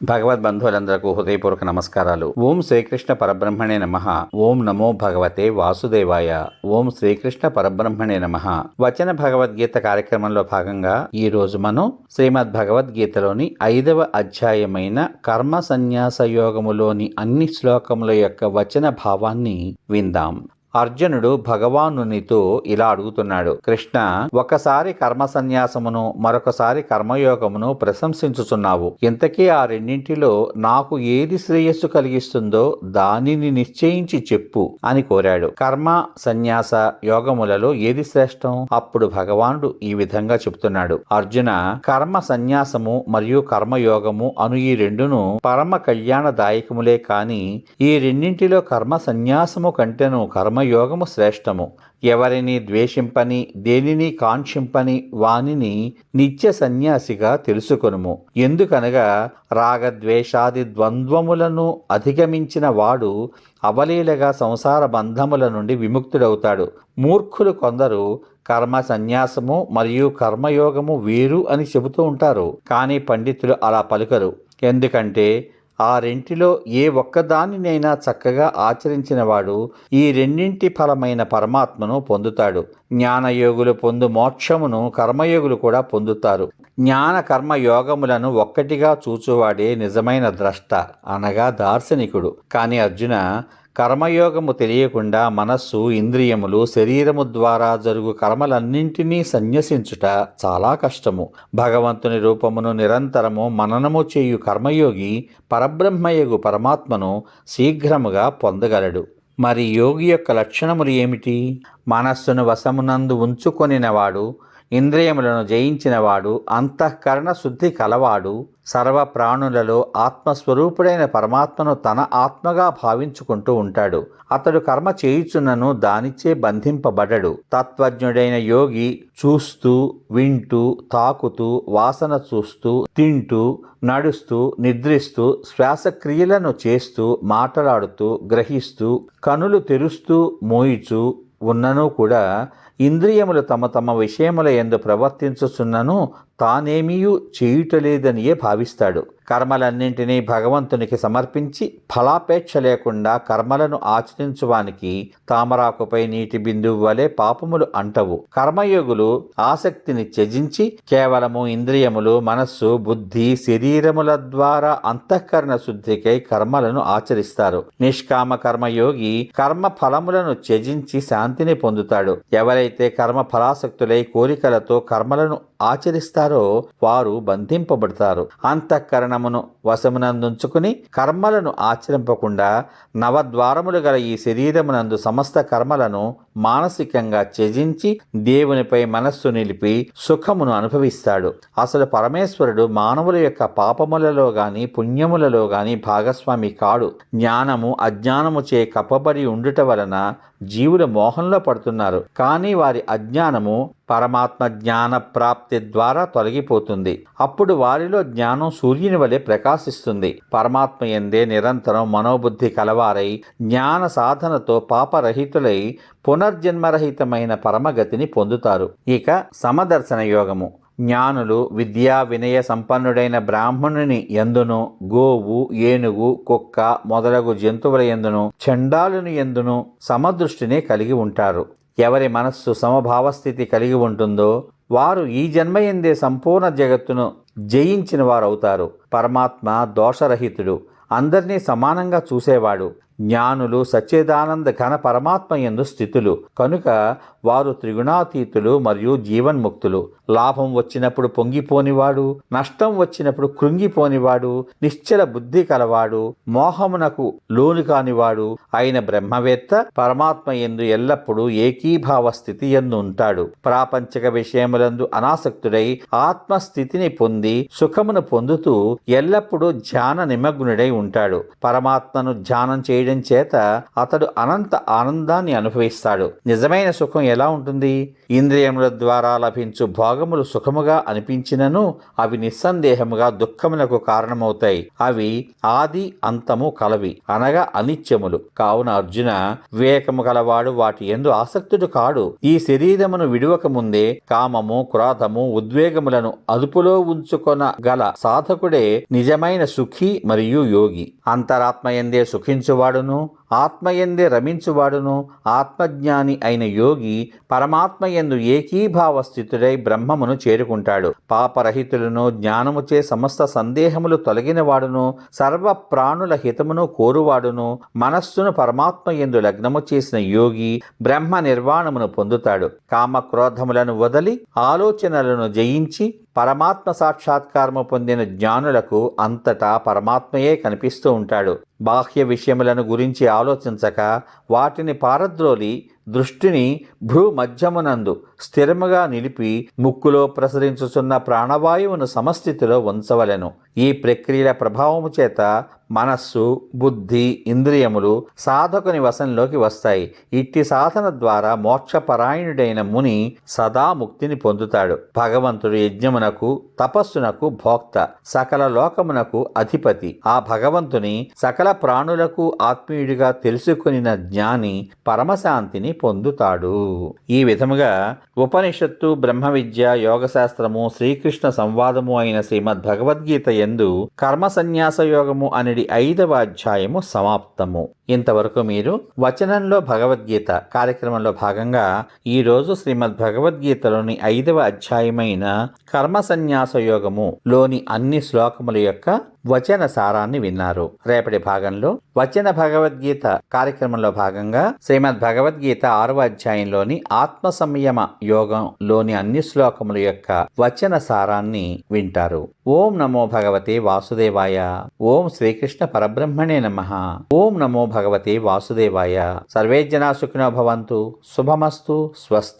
భగవద్బంధువులందరకు హృదయపూర్వక నమస్కారాలు. ఓం శ్రీకృష్ణ పరబ్రహ్మణే నమః. ఓం నమో భగవతే వాసుదేవాయ. ఓం శ్రీకృష్ణ పరబ్రహ్మణే నమః. వచన భగవద్గీత కార్యక్రమంలో భాగంగా ఈ రోజు మనం శ్రీమద్ భగవద్గీతలోని 5వ అధ్యాయమైన కర్మ సన్యాస యోగములోని అన్ని శ్లోకముల యొక్క వచన భావాన్ని విందాం. అర్జునుడు భగవానునితో ఇలా అడుగుతున్నాడు. కృష్ణ, ఒకసారి కర్మ సన్యాసమును మరొకసారి కర్మయోగమును ప్రశంసించుచున్నావు. ఇంతకీ ఆ రెండింటిలో నాకు ఏది శ్రేయస్సు కలిగిస్తుందో దానిని నిశ్చయించి చెప్పు అని కోరాడు. కర్మ సన్యాస యోగములలో ఏది శ్రేష్టం? అప్పుడు భగవానుడు ఈ విధంగా చెబుతున్నాడు. అర్జున, కర్మ సన్యాసము మరియు కర్మయోగము అను ఈ రెండును పరమ కళ్యాణదాయకములే కాని ఈ రెండింటిలో కర్మ సన్యాసము కంటేను కర్మయోగము శ్రేష్టము. ఎవరిని ద్వేషింపని దేనిని కాంక్షింపని వానిని నిత్య సన్యాసిగా తెలుసుకొనుము. ఎందుకనగా రాగద్వేషాది ద్వంద్వములను అధిగమించిన వాడు అవలీలగా సంసార బంధముల నుండి విముక్తుడవుతాడు. మూర్ఖులు కొందరు కర్మ సన్యాసము మరియు కర్మయోగము వేరు అని చెబుతూ ఉంటారు. కానీ పండితులు అలా పలుకరు. ఎందుకంటే ఆ రెంటిలో ఏ ఒక్కదానినైనా చక్కగా ఆచరించిన వాడు ఈ రెండింటి ఫలమైన పరమాత్మను పొందుతాడు. జ్ఞానయోగులు పొందు మోక్షమును కర్మయోగులు కూడా పొందుతారు. జ్ఞాన కర్మ యోగములను ఒక్కటిగా చూచువాడే నిజమైన ద్రష్ట, అనగా దార్శనికుడు. కానీ అర్జున, కర్మయోగము తెలియకుండా మనస్సు, ఇంద్రియములు, శరీరము ద్వారా జరుగు కర్మలన్నింటినీ సన్యసించుట చాలా కష్టము. భగవంతుని రూపమును నిరంతరము మననము చేయు కర్మయోగి పరబ్రహ్మయగు పరమాత్మను శీఘ్రముగా పొందగలడు. మరి యోగి యొక్క లక్షణములు ఏమిటి? మనస్సును వశమునందు ఉంచుకొనినవాడు, ఇంద్రియములను జయించినవాడు, అంతఃకరణ శుద్ధి కలవాడు, సర్వ ప్రాణులలో ఆత్మస్వరూపుడైన పరమాత్మను తన ఆత్మగా భావించుకుంటూ ఉంటాడు. అతడు కర్మ చేయుచున్నను దానిచే బంధింపబడడు. తత్వజ్ఞుడైన యోగి చూస్తూ, వింటూ, తాకుతూ, వాసన చూస్తూ, తింటూ, నడుస్తూ, నిద్రిస్తూ, శ్వాసక్రియలను చేస్తూ, మాట్లాడుతూ, గ్రహిస్తూ, కనులు తెరుస్తూ, మోయిచూ ఉన్నను కూడా ఇంద్రియములు తమ తమ విషయముల యందు ప్రవర్తించుచున్నను తానేమీయూ చేయుటలేదనియే భావిస్తాడు. కర్మలన్నింటినీ భగవంతునికి సమర్పించి ఫలాపేక్ష లేకుండా కర్మలను ఆచరించువానికి తామరాకుపై నీటి బిందువు వలె పాపములు అంటవు. కర్మయోగులు ఆసక్తిని త్యజించి కేవలము ఇంద్రియములు, మనస్సు, బుద్ధి, శరీరముల ద్వారా అంతఃకరణ శుద్ధికై కర్మలను ఆచరిస్తారు. నిష్కామ కర్మయోగి కర్మ ఫలములను త్యజించి శాంతిని పొందుతాడు. ఎవరైతే కర్మ ఫలాసక్తులై కోరికలతో కర్మలను ఆచరిస్తారో వారు బంధింపబడతారు. అంతఃకరణమును వశమునందుంచుకుని కర్మలను ఆచరింపకుండా నవద్వారములు గల ఈ శరీరమునందు సమస్త కర్మలను మానసికంగా త్యజించి దేవునిపై మనస్సు నిలిపి సుఖమును అనుభవిస్తాడు. అసలు పరమేశ్వరుడు మానవుల యొక్క పాపములలో గాని పుణ్యములలో గాని భాగస్వామి కాడు. జ్ఞానము అజ్ఞానము చే కప్పబడి ఉండుట వలన జీవులు మోహంలో పడుతున్నారు. కానీ వారి అజ్ఞానము పరమాత్మ జ్ఞాన ప్రాప్తి ద్వారా తొలగిపోతుంది. అప్పుడు వారిలో జ్ఞానం సూర్యుని వలె ప్రకాశిస్తుంది. పరమాత్మ యందే నిరంతరం మనోబుద్ధి కలవారై జ్ఞాన సాధనతో పాపరహితులై పునర్జన్మరహితమైన పరమగతిని పొందుతారు. ఇక సమదర్శన యోగము. జ్ఞానులు విద్యా వినయ సంపన్నుడైన బ్రాహ్మణుని యందును, గోవు, ఏనుగు, కుక్క మొదలగు జంతువుల యందును, చండాలుని యందును సమదృష్టినే కలిగి ఉంటారు. ఎవరి మనస్సు సమభావస్థితి కలిగి ఉంటుందో వారు ఈ జన్మయందే సంపూర్ణ జగత్తును జయించిన వారవుతారు. పరమాత్మ దోషరహితుడు, అందరినీ సమానంగా చూసేవాడు. జ్ఞానులు సచ్చిదానంద ఘన పరమాత్మ యందు స్థితులు కనుక వారు త్రిగుణాతీతులు మరియు జీవన్ముక్తులు. లాభం వచ్చినప్పుడు పొంగిపోనివాడు, నష్టం వచ్చినప్పుడు కృంగిపోనివాడు, నిశ్చల బుద్ధి కలవాడు, మోహమునకు లోను కానివాడు అయిన బ్రహ్మవేత్త పరమాత్మ యందు ఎల్లప్పుడూ ఏకీభావ స్థితి యందు ఉంటాడు. ప్రాపంచిక విషయములందు అనాసక్తుడై ఆత్మస్థితిని పొంది సుఖమును పొందుతూ ఎల్లప్పుడూ ధ్యాన నిమగ్నుడై ఉంటాడు. పరమాత్మను ధ్యానం చేయడం చేయడం చేత అతడు అనంత ఆనందాన్ని అనుభవిస్తాడు. నిజమైన సుఖం ఎలా ఉంటుంది? ఇంద్రియముల ద్వారా లభించు భోగములు సుఖముగా అనిపించినను అవి నిస్సందేహముగా దుఃఖములకు కారణమవుతాయి. అవి ఆది అంతము కలవి, అనగా అనిత్యములు. కావున అర్జున, వివేకము గలవాడు వాటి యందు ఆసక్తుడు కాడు. ఈ శరీరమును విడువక ముందే కామము, క్రోధము, ఉద్వేగములను అదుపులో ఉంచుకొన గల సాధకుడే నిజమైన సుఖి మరియు యోగి. అంతరాత్మయందే సుఖించువాడును, ఆత్మయందే రమించువాడును, ఆత్మజ్ఞాని అయిన యోగి పరమాత్మయందు ఏకీభావ స్థితుడై బ్రహ్మమును చేరుకుంటాడు. పాపరహితులను, జ్ఞానముచే సమస్త సందేహములు తొలగిన వాడును, సర్వ ప్రాణుల హితమును కోరువాడును, మనస్సును పరమాత్మయందు లగ్నము చేసిన యోగి బ్రహ్మ నిర్వాణమును పొందుతాడు. కామక్రోధములను వదలి ఆలోచనలను జయించి పరమాత్మ సాక్షాత్కారము పొందిన జ్ఞానులకు అంతటా పరమాత్మయే కనిపిస్తూ ఉంటాడు. బాహ్య విషయములను గురించి ఆలోచించక వాటిని పారద్రోలి దృష్టిని భ్రూమధ్యమునందు స్థిరముగా నిలిపి ముక్కులో ప్రసరించుచున్న ప్రాణవాయువును సమస్థితిలో ఉంచవలెను. ఈ ప్రక్రియల ప్రభావము చేత మనస్సు, బుద్ధి, ఇంద్రియములు సాధకుని వశంలోకి వస్తాయి. ఇట్టి సాధన ద్వారా మోక్షపరాయణుడైన ముని సదా ముక్తిని పొందుతాడు. భగవంతుడు యజ్ఞమునకు, తపస్సునకు భోక్త, సకల లోకమునకు అధిపతి. ఆ భగవంతుని సకల ప్రాణులకు ఆత్మీయుడిగా తెలుసుకొనిన జ్ఞాని పరమశాంతిని పొందుతాడు. ఈ విధముగా ఉపనిషత్తు, బ్రహ్మ విద్య, యోగశాస్త్రము, శ్రీకృష్ణ సంవాదము అయిన శ్రీమద్ భగవద్గీత యందు కర్మ సన్యాస యోగము అనేది 5వ అధ్యాయము సమాప్తము. ఇంతవరకు మీరు వచనంలో భగవద్గీత కార్యక్రమంలో భాగంగా ఈరోజు శ్రీమద్ భగవద్గీతలోని 5వ అధ్యాయమైన కర్మ సన్యాస యోగము లోని అన్ని శ్లోకముల యొక్క వచన సారాన్ని విన్నారు. రేపటి భాగంలో వచన భగవద్గీత కార్యక్రమంలో భాగంగా శ్రీమద్ భగవద్గీత 6వ అధ్యాయంలోని ఆత్మ సంయమ యోగంలోని అన్ని శ్లోకముల యొక్క వచన సారాన్ని వింటారు. ఓం నమో భగవతే వాసుదేవాయ. ఓం శ్రీకృష్ణ పరబ్రహ్మణే నమః. ఓం నమో భగవతే వాసుదేవాయ. సర్వే జనా సుఖినో భవంతు. శుభమస్తు. స్వస్తి.